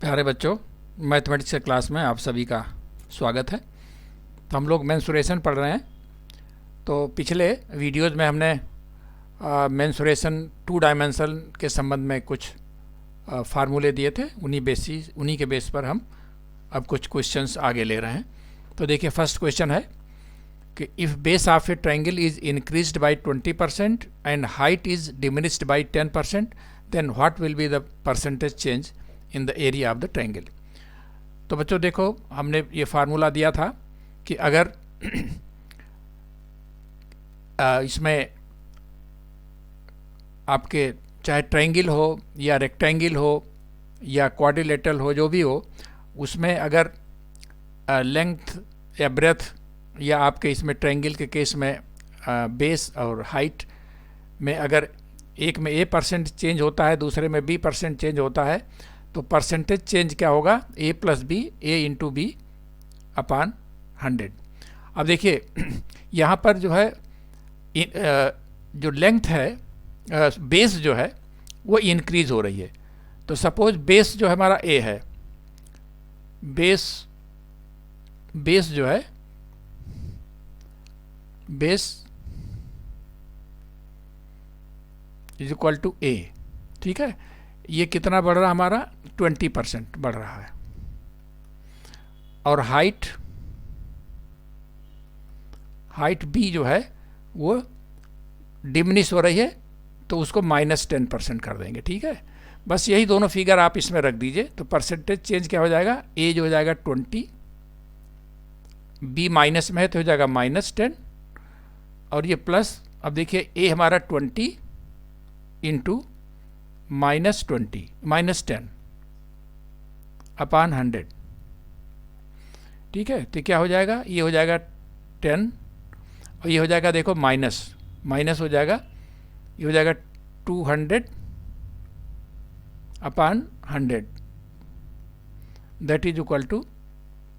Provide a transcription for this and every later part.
प्यारे बच्चों, मैथमेटिक्स के क्लास में आप सभी का स्वागत है। तो हम लोग मेंसुरेशन पढ़ रहे हैं। तो पिछले वीडियोज़ में हमने मेंसुरेशन टू डायमेंशन के संबंध में कुछ फार्मूले दिए थे। उन्हीं के बेस पर हम अब कुछ क्वेश्चंस आगे ले रहे हैं। तो देखिए, फर्स्ट क्वेश्चन है कि if base of a triangle is increased by 20% and height is diminished by 10%, then what will be the percentage change in the area of the triangle. तो बच्चों देखो, हमने ये फार्मूला दिया था कि अगर इसमें आपके चाहे ट्रायंगल हो या रेक्टेंगल हो या क्वाड्रिलेटरल हो, जो भी हो, उसमें अगर लेंथ या ब्रेथ या आपके इसमें ट्रायंगल के केस में बेस और हाइट में अगर एक में a% चेंज होता है, दूसरे में b% चेंज होता है, तो परसेंटेज चेंज क्या होगा? a plus B, a into B upon 100। अब देखिए यहाँ पर जो है जो लेंथ है, बेस जो है वो इंक्रीज हो रही है। तो सपोज बेस जो है हमारा a है, बेस जो है, base is equal to a, ठीक है। ये कितना बढ़ रहा है हमारा? 20% बढ़ रहा है। और हाइट b जो है वो डिमिनिश हो रही है, तो उसको -10% कर देंगे, ठीक है। बस यही दोनों फिगर आप इसमें रख दीजिए, तो परसेंटेज चेंज क्या हो जाएगा? a जो हो जाएगा 20, b माइनस में है तो हो जाएगा -10, और ये प्लस। अब देखिए a हमारा 20 इंटू -10 अपान 100, ठीक है। तो क्या हो जाएगा? ये हो जाएगा 10 और ये हो जाएगा, देखो माइनस हो जाएगा, ये हो जाएगा 200 upon 100, that is equal to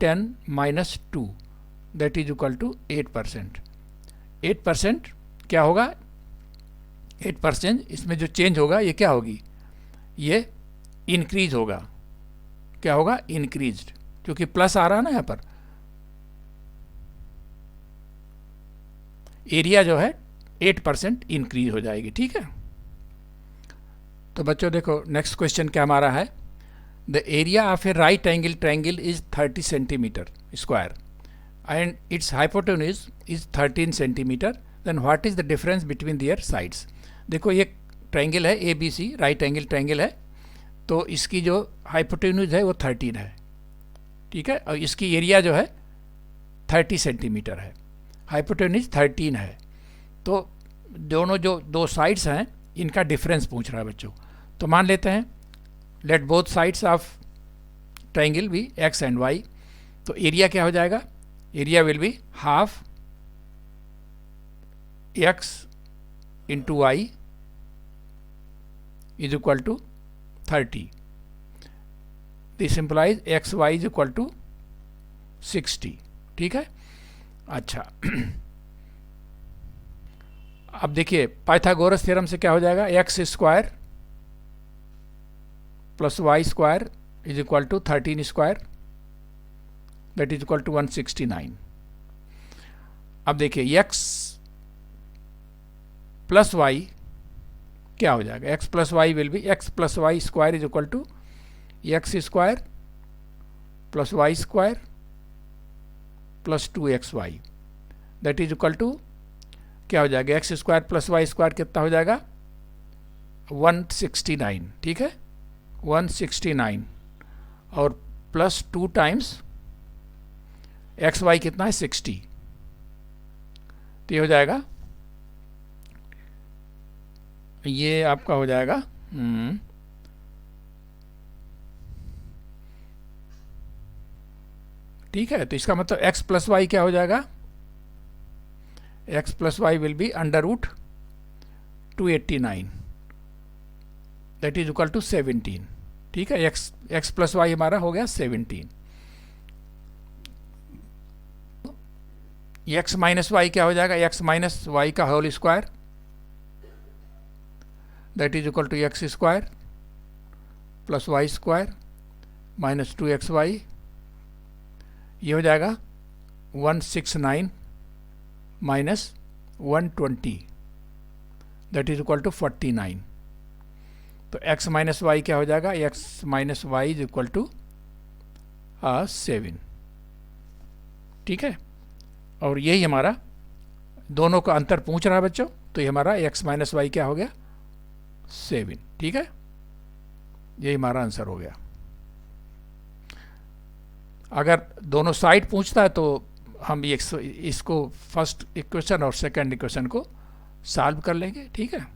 10 minus 2, that is equal to 8%। 8% क्या होगा? 8% इसमें जो चेंज होगा ये क्या होगी? ये इंक्रीज होगा। क्या होगा? इंक्रीज्ड, क्योंकि प्लस आ रहा है ना यहाँ पर। एरिया जो है 8% इंक्रीज हो जाएगी, ठीक है। तो बच्चों देखो, नेक्स्ट क्वेश्चन क्या हमारा है? The area of a right angle triangle is 30 centimetre square and its hypotenuse is 13 centimetre, then what is the difference between their sides. देखो, ये ट्रायंगल है ABC, राइट एंगल ट्रायंगल है, तो इसकी जो हाइपोटेन्यूज है वो 13 है, ठीक है। और इसकी एरिया जो है 30 सेंटीमीटर है, हाइपोटेन्यूज 13 है। तो दोनों जो दो साइड्स हैं इनका डिफरेंस पूछ रहा है बच्चों। तो मान लेते हैं, let both sides of triangle be x and y। तो एरिया क्या हो जाएगा? Area will be half x into y is equal to 30. This implies xy is equal to 60, ठीक है। अच्छा अब देखिए, पाइथागोरस थ्योरम से क्या हो जाएगा? x square plus y square is equal to 13 square, that is equal to 169। अब देखिए, x प्लस y क्या हो जाएगा? x plus y will be x plus y square is equal to x square plus y square plus 2xy, that is equal to क्या हो जाएगा? x square plus y square कितना हो जाएगा? 169, ठीक है, 169, और प्लस 2 टाइम्स xy कितना है? 60। तो ये हो जाएगा, ये आपका हो जाएगा ठीक है। तो इसका मतलब x प्लस वाई क्या हो जाएगा? x plus y will be under root 289, that is equal to 17, ठीक है। x प्लस वाई हमारा हो गया 17। x माइनस वाई क्या हो जाएगा? x माइनस वाई का whole square, that is equal to x square plus y square minus 2xy, ये हो जाएगा 169 minus 120, that is equal to 49। तो x माइनस वाई क्या हो जाएगा, x minus y is equal to 7। ठीक है, और यही हमारा दोनों का अंतर पूछ रहा है बच्चों, तो ये हमारा x माइनस वाई क्या हो गया, 7। ठीक है, यही हमारा आंसर हो गया। अगर दोनों साइड पूछता है तो हम इसको फर्स्ट इक्वेशन और सेकंड इक्वेशन को सॉल्व कर लेंगे। ठीक है,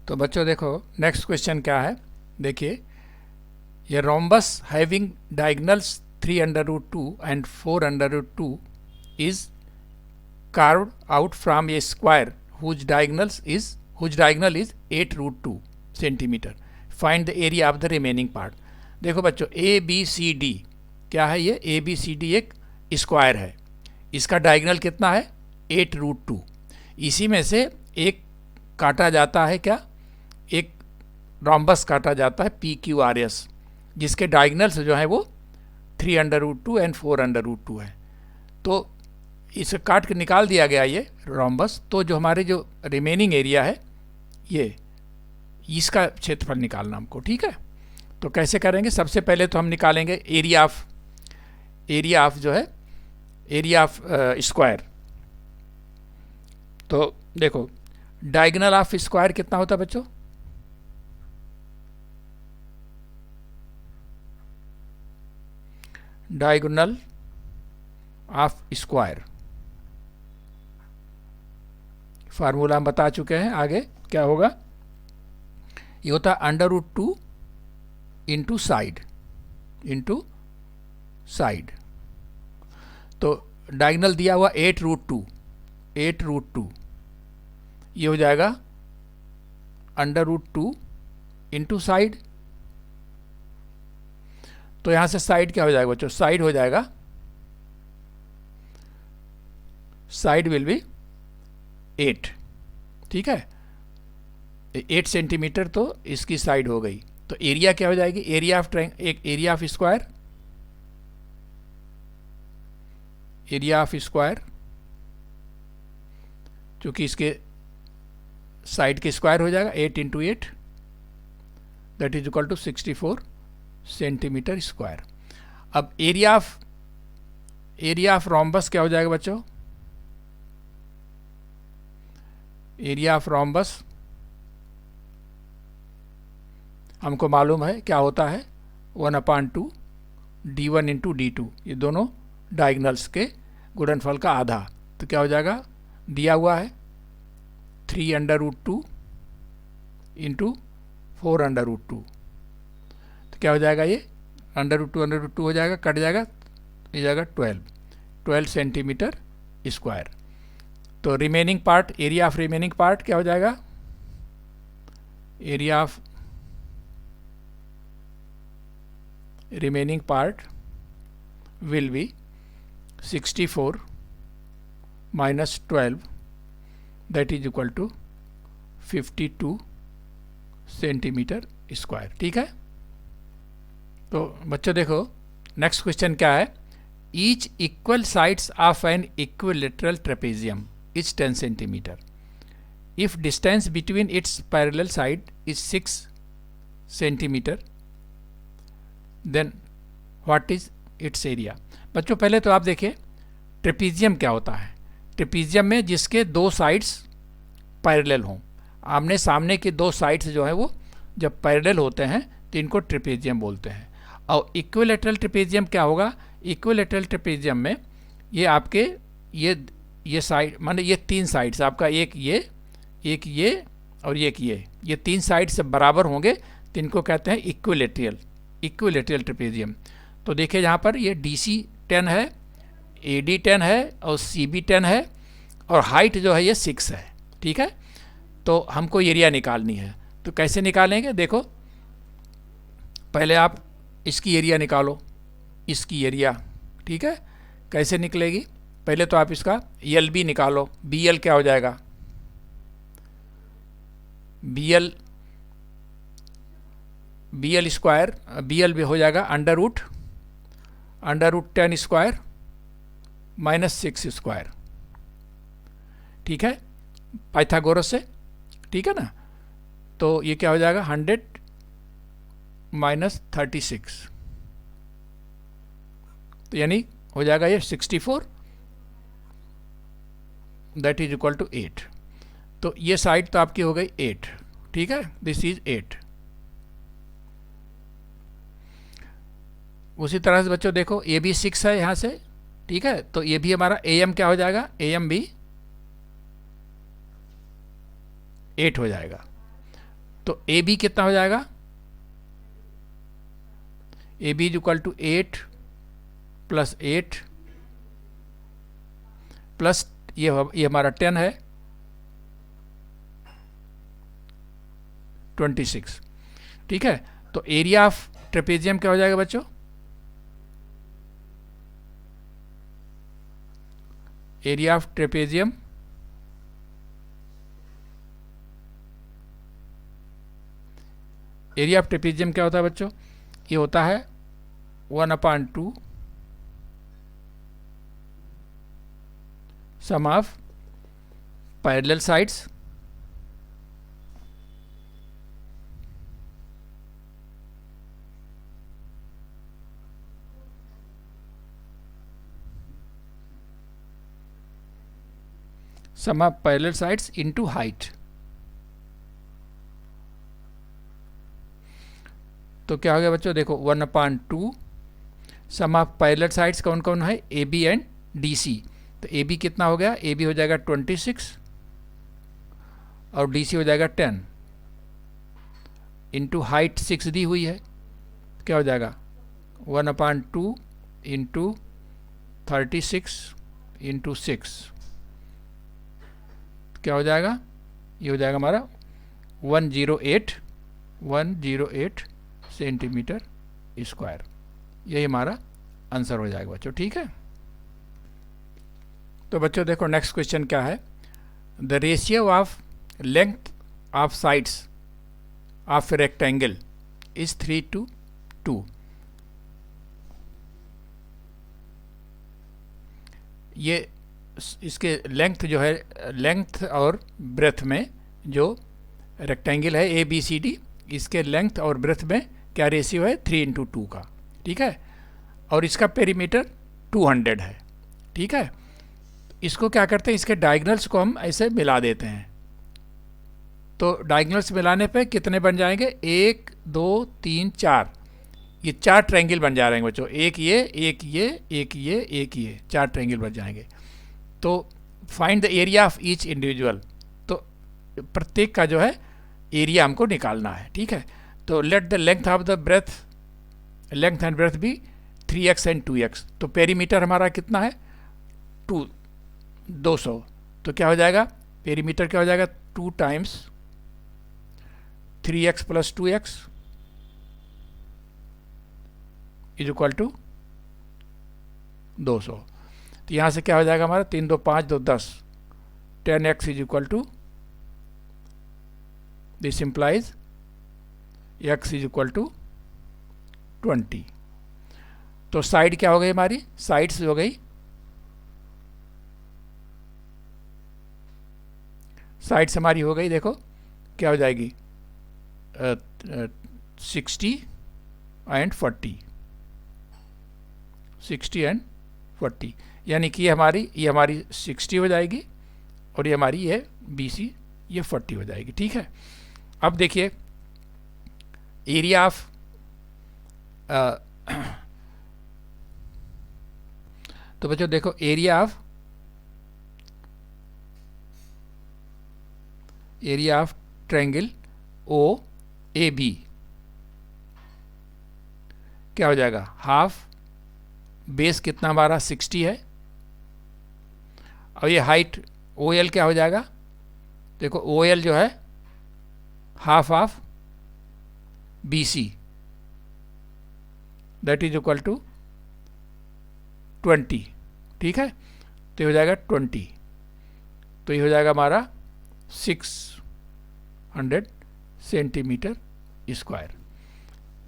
तो बच्चों देखो नेक्स्ट क्वेश्चन क्या है, देखिए ये rhombus having diagonals 3√2 and 4√2 is carved out from a square whose diagonal is 8√2 centimetre. Find the area of the remaining part. देखो बच्चों ABCD क्या है, ये ABCD एक स्क्वायर है, इसका डायगोनल कितना है 8√2। इसी में से एक काटा जाता है, क्या, एक रोम्बस काटा जाता है PQRS, जिसके डायगोनल्स जो है वो 3√2 एंड 4√2 है। तो इसे काट के निकाल दिया गया ये रोम्बस। तो जो हमारे जो रिमेनिंग एरिया है ये, इसका क्षेत्रफल निकालना हमको। ठीक है, तो कैसे करेंगे, सबसे पहले तो हम निकालेंगे एरिया ऑफ जो है एरिया ऑफ स्क्वायर। तो देखो डायगोनल ऑफ स्क्वायर कितना होता है बच्चों, डायगोनल ऑफ स्क्वायर फार्मूला हम बता चुके हैं, आगे क्या होगा, ये होता है √2 इंटू साइड। तो डायगोनल दिया हुआ 8√2, ये हो जाएगा √2 इंटू साइड। तो यहाँ से साइड क्या हो जाएगा बच्चों, साइड हो जाएगा, साइड विल बी 8। ठीक है, 8 सेंटीमीटर तो इसकी साइड हो गई। तो एरिया क्या हो जाएगी, एरिया ऑफ स्क्वायर, चूंकि इसके साइड के स्क्वायर हो जाएगा 8 into 8, that is equal to 64 centimetre square. अब एरिया ऑफ रोम्बस क्या हो जाएगा बच्चों, एरिया ऑफ रोम्बस हमको मालूम है क्या होता है, 1/2 d1 इंटू d2, ये दोनों डायगोनल्स के गुणनफल का आधा। तो क्या हो जाएगा, दिया हुआ है 3√2 इंटू 4√2, तो क्या हो जाएगा, ये √2 हो जाएगा, कट जाएगा, ये जाएगा 12 सेंटीमीटर स्क्वायर। तो remaining part, area of remaining part क्या हो जाएगा, area of remaining part will be 64 minus 12, that is equal to 52 centimetre square. ठीक है, तो बच्चों देखो नेक्स्ट क्वेश्चन क्या है, each equal sides of an equilateral trapezium is 10 centimeter. If distance between its parallel side is 6 centimeter, then what is its area? बच्चों पहले तो आप देखिए ट्रेपीजियम क्या होता है। ट्रेपीजियम में जिसके दो साइड्स पैरेलल हों, आमने सामने के दो साइड्स जो है वो जब पैरेलल होते हैं तो इनको ट्रेपीजियम बोलते हैं। और इक्विलेटरल ट्रेपीजियम क्या होगा, इक्विलेटरल ट्रेपीजियम में ये आपके ये साइड, माने ये तीन साइड्स आपका, एक ये और एक ये तीन साइड से बराबर होंगे तो इनको कहते हैं इक्विलेटरल ट्रेपीजियम। तो देखिए यहाँ पर ये DC 10 है, AD 10 है और CB 10 है और हाइट जो है ये 6 है। ठीक है, तो हमको एरिया निकालनी है, तो कैसे निकालेंगे, देखो पहले आप इसकी एरिया निकालो, इसकी एरिया। ठीक है, कैसे निकलेगी, पहले तो आप इसका LB निकालो, BL क्या हो जाएगा, BL B L square, B L भी हो जाएगा under root 10 square minus 6 square, ठीक है, पाइथागोरस से, ठीक है ना। तो ये क्या हो जाएगा 100 माइनस 36, तो यानी हो जाएगा ये 64, दैट इज इक्वल टू 8। तो ये साइड तो आपकी हो गई 8, ठीक है, दिस इज 8। उसी तरह से बच्चों देखो ए बी 6 है यहाँ से, ठीक है, तो ये भी हमारा ए एम क्या हो जाएगा, ए एम भी 8 हो जाएगा। तो ए बी कितना हो जाएगा, A B is equal to 8 plus 8 plus ये हमारा 10 है 26, ठीक है। तो एरिया ऑफ ट्रेपेजियम क्या हो जाएगा बच्चों, एरिया ऑफ ट्रेपेजियम क्या होता है बच्चों, ये होता है 1/2 sum of parallel sides into height. तो क्या हो गया बच्चों, देखो 1/2 सम ऑफ पैरेलल साइड्स कौन कौन है, A B and D C. तो ए बी कितना हो गया, ए बी हो जाएगा 26 और डी सी हो जाएगा 10 इंटू हाइट 6 दी हुई है, क्या हो जाएगा 1/2 इंटू 36 इंटू 6, क्या हो जाएगा, ये हो जाएगा हमारा 108 सेंटीमीटर स्क्वायर। यही हमारा आंसर हो जाएगा बच्चों, ठीक है। तो बच्चों देखो नेक्स्ट क्वेश्चन क्या है, the ratio of length of sides of rectangle is 3:2। ये इसके लेंथ जो है, लेंथ और ब्रेथ में जो रेक्टेंगल है ए बी सी डी, इसके लेंथ और ब्रेथ में क्या रेशियो है 3:2 का, ठीक है। और इसका पेरीमीटर 200 है, ठीक है। इसको क्या करते हैं, इसके डायगोनल्स को हम ऐसे मिला देते हैं। तो डायगोनल्स मिलाने पे कितने बन जाएंगे, 1 2 3 4, ये 4 ट्रायंगल बन जा रहे हैं बच्चों, एक ये एक ये एक ये एक ये 4 ट्रायंगल बन जाएंगे। तो find the area of each individual, तो प्रत्येक का जो है एरिया हमको निकालना है, ठीक है। तो let the length of the breadth, length and breadth भी 3x एंड 2x। तो पेरीमीटर हमारा कितना है 200। तो क्या हो जाएगा, पेरीमीटर क्या हो जाएगा 2 times 3x plus 2x is equal to 200। तो यहाँ से क्या हो जाएगा हमारा 3 2 5 2 10, 10x is equal to, this implies x is equal to 20। तो साइड क्या हो गई हमारी, साइड्स हो गई, साइड्स हमारी हो गई, देखो क्या हो जाएगी 60 एंड 40, 60 एंड 40, यानी कि ये हमारी 60 हो जाएगी और ये हमारी ये BC ये 40 हो जाएगी, ठीक है। अब देखिए एरिया ऑफ तो बच्चों देखो एरिया ऑफ ट्रायंगल OAB क्या हो जाएगा, हाफ, बेस कितना हमारा 60 है और ये हाइट OL क्या हो जाएगा, देखो OL जो है half of BC, that is equal to 20, ठीक है। तो ये हो जाएगा 20, तो ये हो जाएगा हमारा 600 सेंटीमीटर स्क्वायर।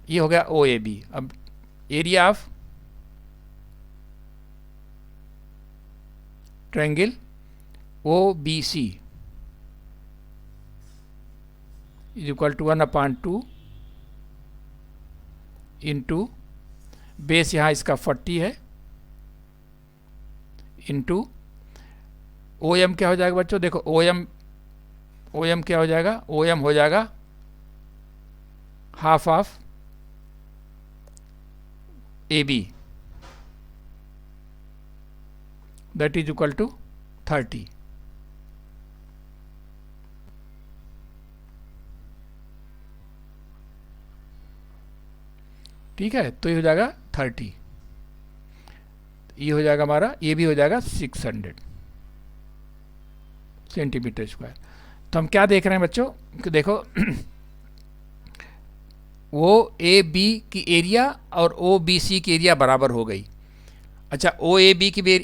ये हो गया ओ ए बी। अब area of triangle O B C is equal to 1/2 into base यहाँ इसका 40 है इंटू ओ एम क्या हो जाएगा बच्चों, देखो ओ एम क्या हो जाएगा, ओ एम हो जाएगा half of A B, that is equal to 30। ठीक है, तो ये हो जाएगा 30, ये हो जाएगा हमारा, ये भी हो जाएगा 600 सेंटीमीटर स्क्वायर। तो हम क्या देख रहे हैं बच्चों कि देखो ओ ए बी की एरिया और ओ बी सी की एरिया बराबर हो गई। अच्छा, ओ ए बी की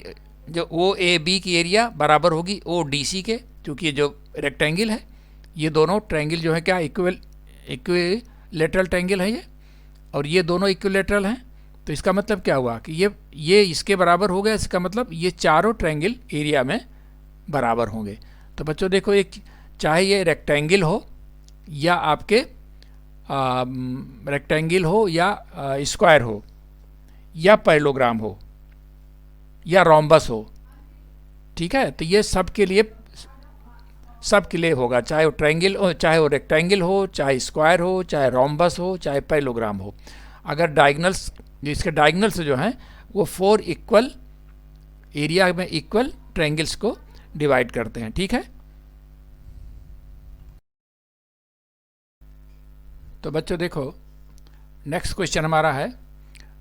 जो ओ ए बी की एरिया बराबर होगी ओ डी सी के, क्योंकि ये जो रेक्टेंगल है, ये दोनों ट्रायंगल जो है क्या इक्विलेटरल ट्रायंगल है ये, और ये दोनों इक्विलेटरल हैं। तो इसका मतलब क्या हुआ कि ये इसके बराबर हो गया, इसका मतलब ये चारों ट्रायंगल एरिया में बराबर होंगे। तो बच्चों देखो, एक चाहे ये रेक्टेंगल हो या आपके रेक्टेंगल हो या स्क्वायर हो या पैरेललोग्राम हो या रोम्बस हो, ठीक है, तो ये सब के लिए होगा, चाहे वो ट्रायंगल हो, चाहे वो रेक्टेंगल हो, चाहे स्क्वायर हो, चाहे रोम्बस हो, चाहे पैरेललोग्राम हो। अगर डायगोनल्स, इसके डायगोनल्स जो हैं वो 4 इक्वल एरिया में इक्वल ट्रायंगल्स को डिवाइड करते हैं। ठीक है, तो बच्चों देखो नेक्स्ट क्वेश्चन हमारा है,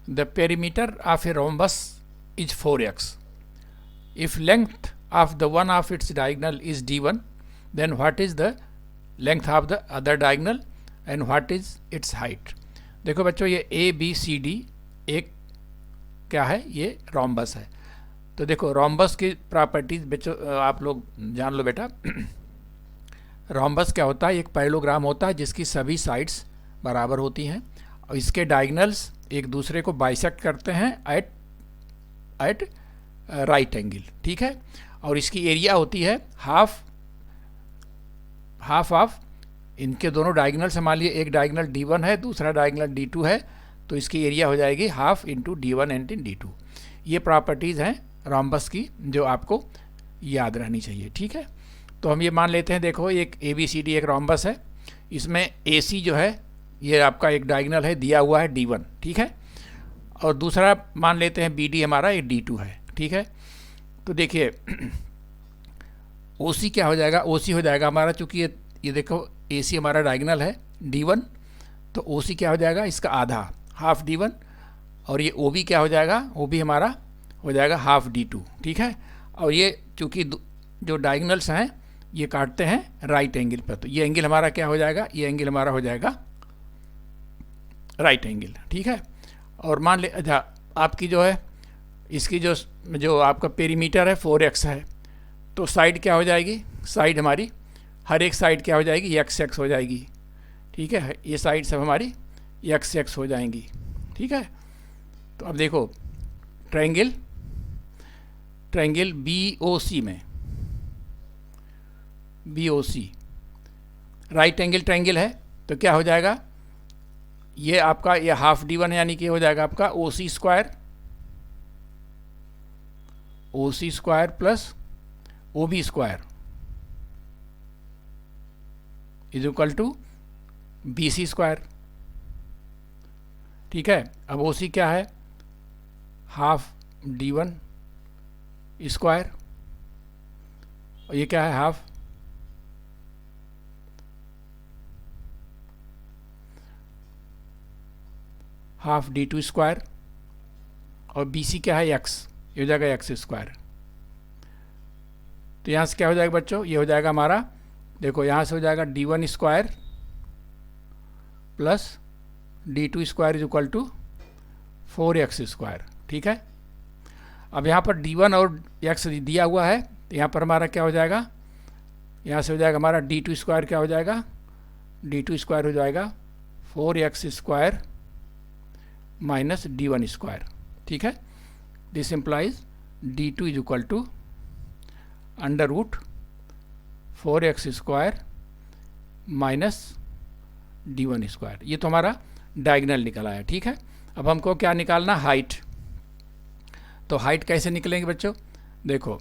the perimeter of a rhombus is 4x if length of the one of its diagonal is d1, then what is the length of the other diagonal and what is its height। देखो बच्चों, ये A B C D एक क्या है, ये rhombus है। तो देखो रोम्बस की प्रॉपर्टीज बच्चों आप लोग जान लो बेटा। रोम्बस क्या होता है, एक पैरेललोग्राम होता है जिसकी सभी साइड्स बराबर होती हैं और इसके डायगोनल्स एक दूसरे को बाइसेक्ट करते हैं एट राइट एंगल। ठीक है, और इसकी एरिया होती है हाफ ऑफ इनके दोनों डायगोनल से। मान लिए एक डायगोनल D1 है, दूसरा डायगोनल D2 है, तो इसकी एरिया हो जाएगी half into D1 and D2। ये प्रॉपर्टीज़ हैं रोम्बस की जो आपको याद रहनी चाहिए। ठीक है, तो हम ये मान लेते हैं, देखो एक ABCD एक रोम्बस है, इसमें AC जो है ये आपका एक डायगोनल है दिया हुआ है D1। ठीक है, और दूसरा मान लेते हैं BD हमारा एक D2 है। ठीक है, तो देखिए OC क्या हो जाएगा, OC हो जाएगा हमारा, चूँकि ये देखो AC हमारा डायगोनल है D1, तो OC क्या हो जाएगा, इसका आधा हाफ D1, और ये OB क्या हो जाएगा, OB हमारा हो जाएगा हाफ D2। ठीक है, और ये चूँकि जो डायगोनल्स हैं ये काटते हैं राइट एंगल पर, तो ये एंगल हमारा क्या हो जाएगा, ये एंगल हमारा हो जाएगा राइट एंगल। ठीक है, और मान ले अच्छा आपकी जो है इसकी जो आपका पेरीमीटर है 4x है, तो साइड क्या हो जाएगी, साइड हमारी हर एक साइड क्या हो जाएगी, x हो जाएगी। ठीक है, ये साइड सब हमारी x हो जाएंगी। ठीक है, तो अब देखो ट्रायंगल BOC में BOC राइट एंगल ट्रायंगल है, तो क्या हो जाएगा, ये आपका ये हाफ D1 यानी कि हो जाएगा आपका OC square plus OB square is equal to BC square. ठीक है, अब OC क्या है, हाफ D1 स्क्वायर, और ये क्या है हाफ D2 स्क्वायर, और BC क्या है x, ये हो जाएगा x स्क्वायर। तो यहाँ से क्या हो जाएगा बच्चों, ये हो जाएगा हमारा, देखो यहाँ से हो जाएगा D1 square plus D2 square is equal to 4x square. ठीक है, अब यहाँ पर D1 और x दिया हुआ है, तो यहाँ पर हमारा क्या हो जाएगा, यहाँ से हो जाएगा हमारा D2 स्क्वायर क्या हो जाएगा, D2 स्क्वायर हो जाएगा 4x square minus d1 square, ठीक है। This implies d2 is equal to under root 4x square minus d1 square. ये तो हमारा डायगनल निकला है, ठीक है। अब हमको क्या निकालना, हाइट। तो हाइट कैसे निकलेंगे बच्चों, देखो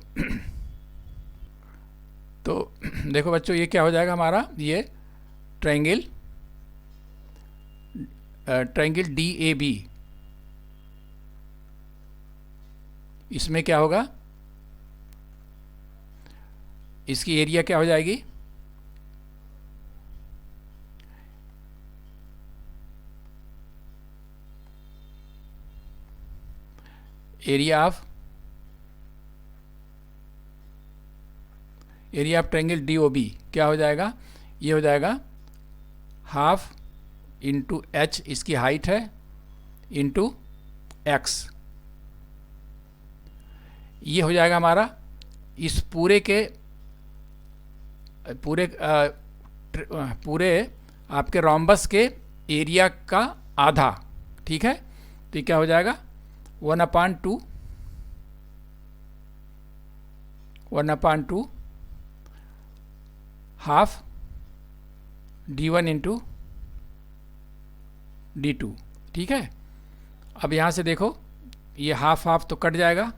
तो देखो बच्चों, ये क्या हो जाएगा हमारा, ये ट्रायंगल DAB, इसमें क्या होगा, इसकी एरिया क्या हो जाएगी, एरिया ऑफ ट्रायंगल DOB क्या हो जाएगा, ये हो जाएगा हाफ इंटू h, इसकी हाइट है, इंटू x। ये हो जाएगा हमारा इस पूरे आपके रोम्बस के एरिया का आधा, ठीक है। तो ये क्या हो जाएगा 1/2 हाफ d1 इंटू d2, ठीक है। अब यहाँ से देखो, ये हाफ हाफ तो कट जाएगा,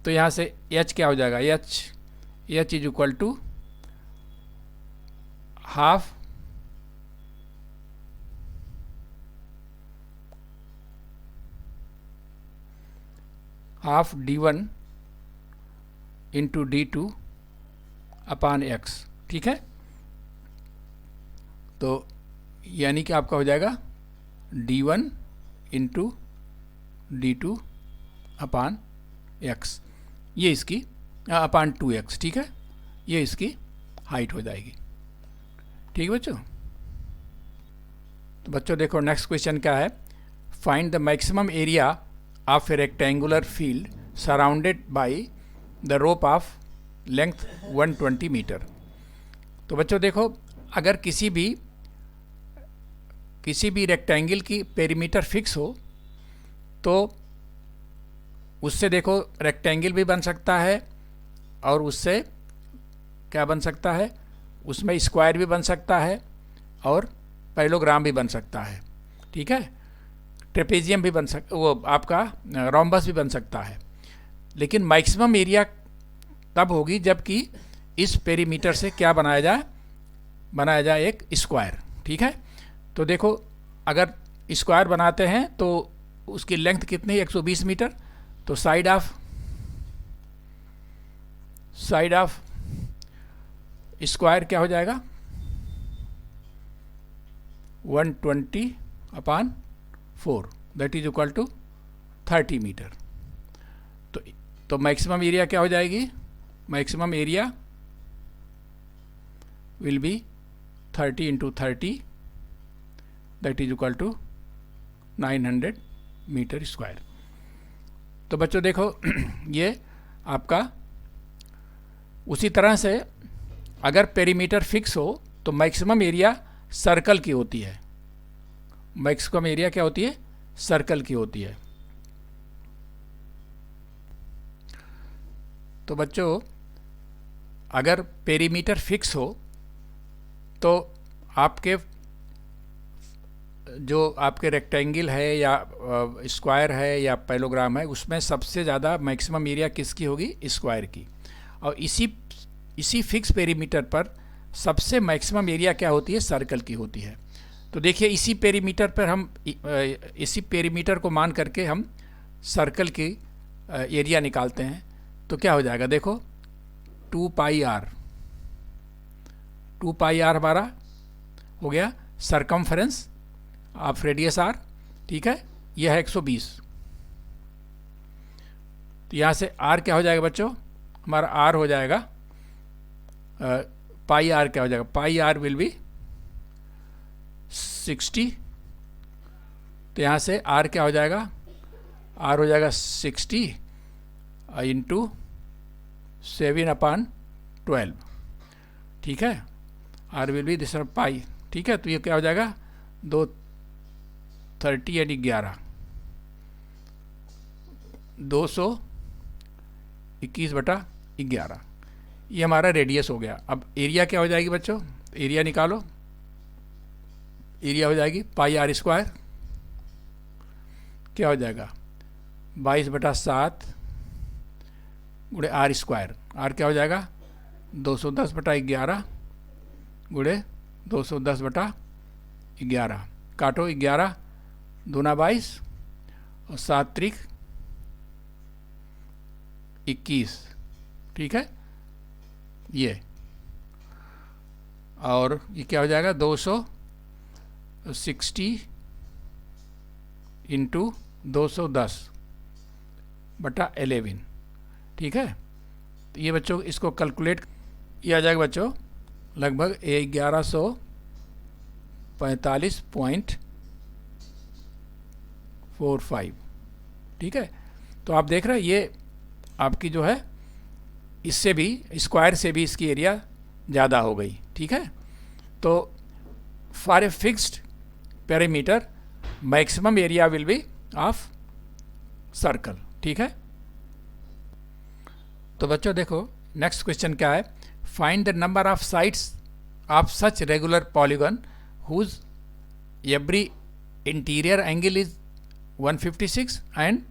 तो यहाँ से h क्या हो जाएगा, h is equal to half d1 into d2 upon x, ठीक है। तो यानी कि आपका हो जाएगा d1 into d2 upon x, ये इसकी अपान 2x, ठीक है। ये इसकी हाइट हो जाएगी, ठीक है बच्चों। तो बच्चों देखो नेक्स्ट क्वेश्चन क्या है, find the maximum area of a rectangular field surrounded by the rope of length 120 metre. तो बच्चों देखो, अगर किसी भी रेक्टेंगल की पेरीमीटर फिक्स हो तो उससे देखो रेक्टेंगल भी बन सकता है, और उससे क्या बन सकता है, उसमें स्क्वायर भी बन सकता है, और पैरेललोग्राम भी बन सकता है, ठीक है। ट्रेपेजियम भी बन वो आपका रोम्बस भी बन सकता है। लेकिन मैक्सिमम एरिया तब होगी जबकि इस पेरीमीटर से क्या बनाया जाए एक स्क्वायर, ठीक है। तो देखो, अगर स्क्वायर बनाते हैं तो उसकी लेंथ कितनी, 120 मीटर। तो साइड ऑफ स्क्वायर क्या हो जाएगा, 120/4, that is equal to 30 metre. तो मैक्सिमम एरिया क्या हो जाएगी, maximum area will be 30 into 30, that is equal to 900 metre square. तो बच्चों देखो ये आपका उसी तरह से अगर पेरीमीटर फिक्स हो तो मैक्सिमम एरिया सर्कल की होती है, मैक्सिमम एरिया क्या होती है, सर्कल की होती है। तो बच्चों अगर पेरीमीटर फिक्स हो तो आपके जो आपके रेक्टेंगल है या स्क्वायर है या पैरेललोग्राम है, उसमें सबसे ज़्यादा मैक्सिमम एरिया किसकी होगी, स्क्वायर की। और इसी फिक्स पेरीमीटर पर सबसे मैक्सिमम एरिया क्या होती है, सर्कल की होती है। तो देखिए इसी पेरीमीटर पर हम इसी पेरीमीटर को मान करके हम सर्कल की एरिया निकालते हैं। तो क्या हो जाएगा, देखो 2πr हमारा हो गया सरकमफ्रेंस ऑफ रेडियस r, ठीक है। यह है 120। तो यहाँ से r क्या हो जाएगा बच्चों, हमारा r हो जाएगा πr क्या हो जाएगा, πr विल बी 60। तो यहाँ से r क्या हो जाएगा, r हो जाएगा 60 इंटू 7/12, ठीक है। r will be this pi, ठीक है। तो ये क्या हो जाएगा, 2 30 यानी 11, 221/11, ये हमारा रेडियस हो गया। अब एरिया क्या हो जाएगी बच्चों, एरिया निकालो। एरिया हो जाएगी पाई आर स्क्वायर, क्या हो जाएगा 22/7 गुणे आर स्क्वायर। आर क्या हो जाएगा 210/11 गुणे 210/11। काटो 11 दूना 22 और 7 त्रिक 21, ठीक है ये। और ये क्या हो जाएगा 260 इंटू 210/11, ठीक है। तो ये बच्चों इसको कैलकुलेट किया जाएगा बच्चों लगभग 1145.45, ठीक है। तो आप देख रहे हैं ये आपकी जो है इससे भी स्क्वायर से भी इसकी एरिया ज़्यादा हो गई, ठीक है। तो for a fixed perimeter maximum area will be of circle, ठीक है। तो बच्चों देखो नेक्स्ट क्वेश्चन क्या है, find the number of sides of such regular polygon whose every interior angle is 156 and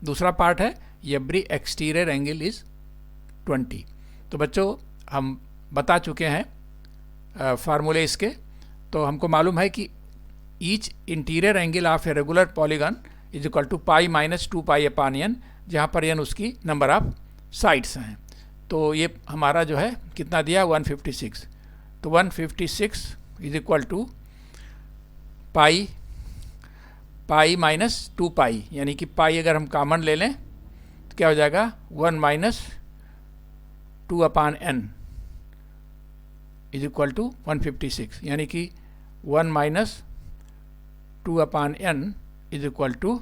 दूसरा पार्ट है एवरी एक्सटीरियर एंगल इज 20। तो बच्चों हम बता चुके हैं फार्मूले इसके। तो हमको मालूम है कि each interior angle of a regular polygon is equal to pi minus 2π/n, जहाँ पर n उसकी नंबर ऑफ साइड्स हैं। तो ये हमारा जो है कितना दिया 156। तो 156 is equal to pi minus 2π, यानी कि पाई अगर हम कॉमन ले लें तो क्या हो जाएगा 1 minus 2/n is equal to 156, यानी कि 1 minus 2/n is equal to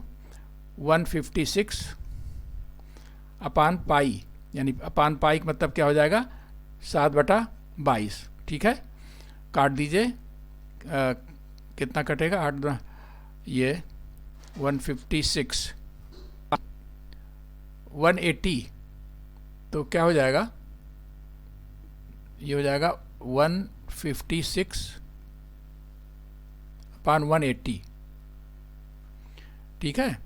156/π, यानी अपान पाई का मतलब क्या हो जाएगा 7/22, ठीक है। काट दीजिए कितना कटेगा 8 ये 156 180, तो क्या हो जाएगा ये हो जाएगा 156/180, ठीक है।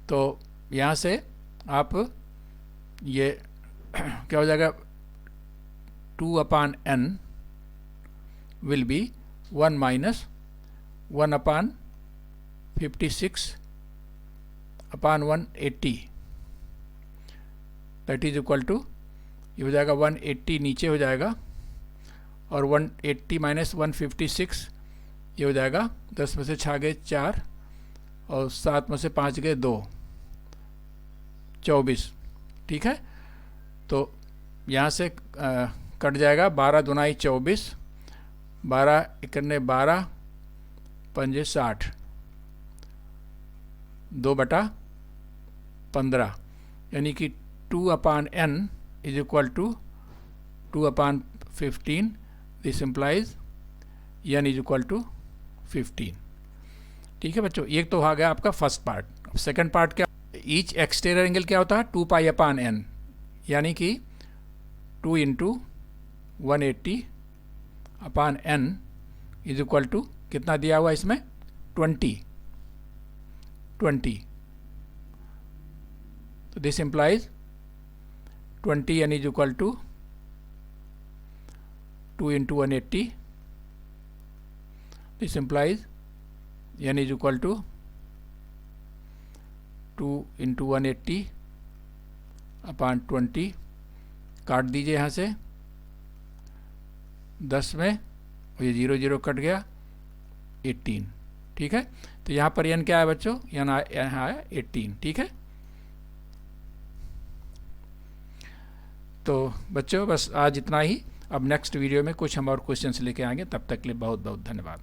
तो यहाँ से आप ये क्या हो जाएगा 2/n will be 1 minus 1/56/180, that is equal to ये हो जाएगा 180 नीचे हो जाएगा और 180 माइनस 156 ये हो जाएगा 10 में से 6 गए 4 और 7 में से 5 गए 2, 24, ठीक है। तो यहाँ से कट जाएगा 12 दूनाई 24, 12 इकन्ने 12, पंजे 60, 2/15, यानी कि 2/n is equal to 2/15। This implies n is equal to 15, ठीक है बच्चों। ये तो आ गया आपका फर्स्ट पार्ट। सेकंड पार्ट क्या, ईच एक्सटीरियर एंगल क्या होता है 2π/n, यानी कि 2 into 180/n is equal to कितना दिया हुआ इसमें 20। तो this implies 20n is equal to 2 into 180, this implies n is equal to 2 into 180/20। काट दीजिए यहाँ से 10 में और ये 0 0 कट गया 18, ठीक है। तो यहाँ पर n क्या है बच्चों, यहाँ आया 18, ठीक है। तो बच्चों बस आज इतना ही। अब नेक्स्ट वीडियो में कुछ हम और क्वेश्चंस लेके आएंगे, तब तक के लिए बहुत बहुत धन्यवाद।